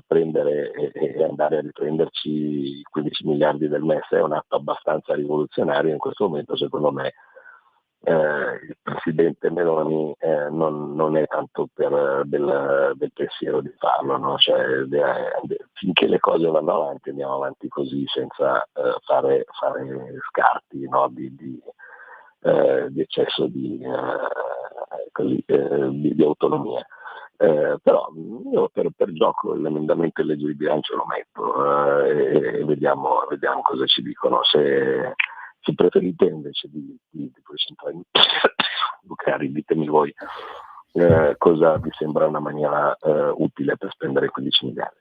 prendere e andare a riprenderci i 15 miliardi del MES è un atto abbastanza rivoluzionario, in questo momento secondo me il presidente Meloni non è tanto per del pensiero di farlo, no? Cioè, finché le cose vanno avanti andiamo avanti così senza fare scarti, no? di eccesso di autonomia. Però io per gioco l'emendamento in legge di bilancio lo metto e vediamo cosa ci dicono. Se preferite invece di centrali nucleari, ditemi voi cosa vi sembra una maniera utile per spendere 15 miliardi.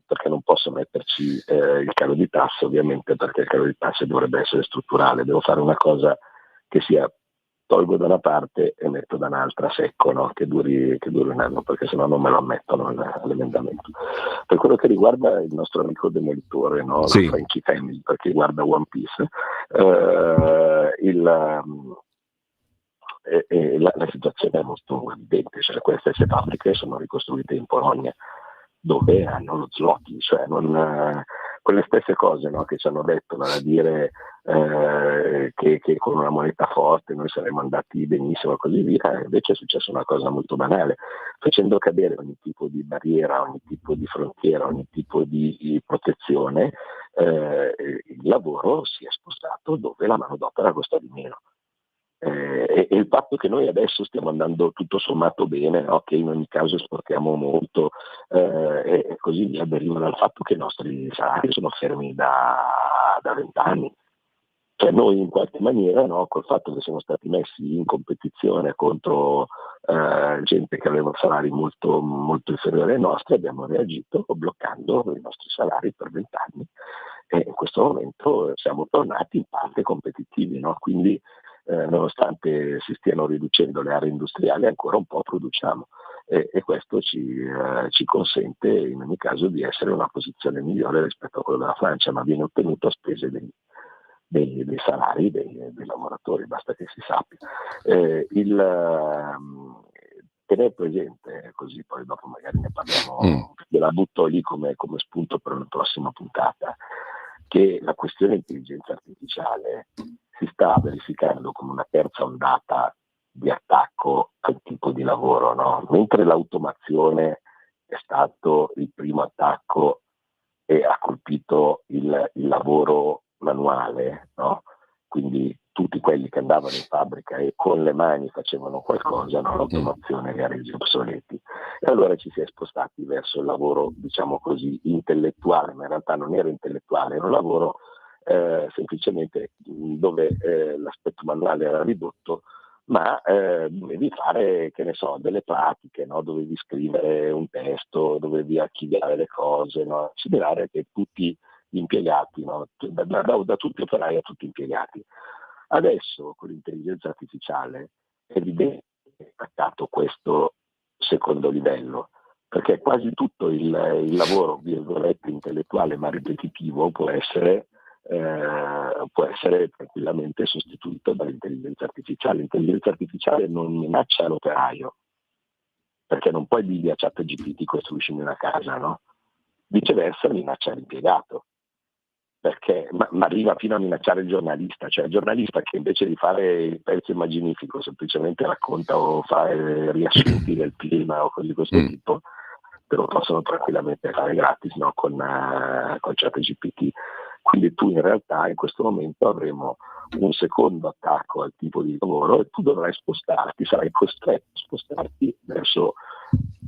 Perché non posso metterci il calo di tasse, ovviamente, perché il calo di tasse dovrebbe essere strutturale, devo fare una cosa che sia tolgo da una parte e metto da un'altra secco, no? che duri un anno, perché sennò non me lo ammettono l'emendamento. Per quello che riguarda il nostro amico demolitore, no? Sì. Frankie Family, perché riguarda One Piece, la situazione è molto evidente, cioè queste fabbriche sono ricostruite in Polonia, dove hanno lo zloty, cioè quelle stesse cose, no, che ci hanno detto, vale a dire che con una moneta forte noi saremmo andati benissimo e così via. Invece è successa una cosa molto banale, facendo cadere ogni tipo di barriera, ogni tipo di frontiera, ogni tipo di protezione, il lavoro si è spostato dove la manodopera costa di meno. E il fatto che noi adesso stiamo andando tutto sommato bene, no? Che in ogni caso esportiamo molto e così via, deriva dal fatto che i nostri salari sono fermi da 20 anni. Cioè noi in qualche maniera, no, col fatto che siamo stati messi in competizione contro gente che aveva salari molto, molto inferiori ai nostri, abbiamo reagito bloccando i nostri salari per 20 anni e in questo momento siamo tornati in parte competitivi, no? Quindi nonostante si stiano riducendo le aree industriali ancora un po' produciamo e questo ci consente in ogni caso di essere in una posizione migliore rispetto a quella della Francia, ma viene ottenuto a spese dei salari dei lavoratori, basta che si sappia. Tenere presente, così poi dopo magari ne parliamo, la butto lì come spunto per una prossima puntata, che la questione intelligenza artificiale si sta verificando come una terza ondata di attacco al tipo di lavoro, no? Mentre l'automazione è stato il primo attacco e ha colpito il lavoro manuale, no? Quindi tutti quelli che andavano in fabbrica e con le mani facevano qualcosa, no? L'automazione li ha resi obsoleti. E allora ci si è spostati verso il lavoro, diciamo così, intellettuale, ma in realtà non era intellettuale, era un lavoro semplicemente dove l'aspetto manuale era ridotto, ma dovevi fare, che ne so, delle pratiche, no? Dovevi scrivere un testo, dovevi archiviare le cose, no? Similare che tutti gli impiegati, no? Da tutti operai a tutti impiegati. Adesso con l'intelligenza artificiale è evidente che è attaccato questo secondo livello, perché quasi tutto il lavoro, virgolette, intellettuale ma ripetitivo può essere tranquillamente sostituito dall'intelligenza artificiale. L'intelligenza artificiale non minaccia l'operaio, perché non puoi dirgli a ChatGPT costruiscimi una casa, no? Viceversa minaccia l'impiegato, perché ma arriva fino a minacciare il giornalista, cioè il giornalista che invece di fare il pezzo immaginifico semplicemente racconta o fa riassunti del film o cose di questo tipo, te lo possono tranquillamente fare gratis, no? con ChatGPT. Quindi tu in realtà in questo momento avremo un secondo attacco al tipo di lavoro e tu dovrai spostarti, sarai costretto a spostarti verso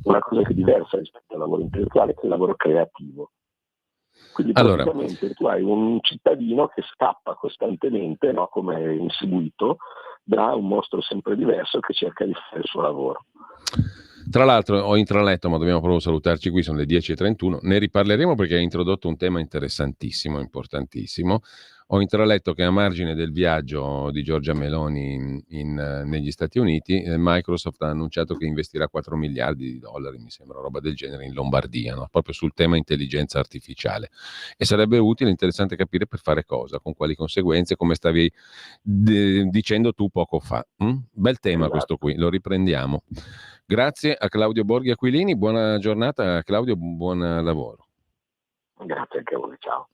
una cosa che è diversa rispetto al lavoro intellettuale, che è il lavoro creativo. Quindi praticamente tu hai un cittadino che scappa costantemente, no? Come inseguito da un mostro sempre diverso che cerca di fare il suo lavoro. Tra l'altro ho intraletto, ma dobbiamo proprio salutarci qui, sono le 10:31, ne riparleremo perché hai introdotto un tema interessantissimo, importantissimo. Ho intraletto che a margine del viaggio di Giorgia Meloni negli Stati Uniti, Microsoft ha annunciato che investirà 4 miliardi di dollari, mi sembra, roba del genere, in Lombardia, no? Proprio sul tema intelligenza artificiale. E sarebbe utile, interessante capire per fare cosa, con quali conseguenze, come stavi dicendo tu poco fa. Bel tema questo qui, lo riprendiamo. Grazie a Claudio Borghi Aquilini, buona giornata Claudio, buon lavoro. Grazie anche a voi, ciao.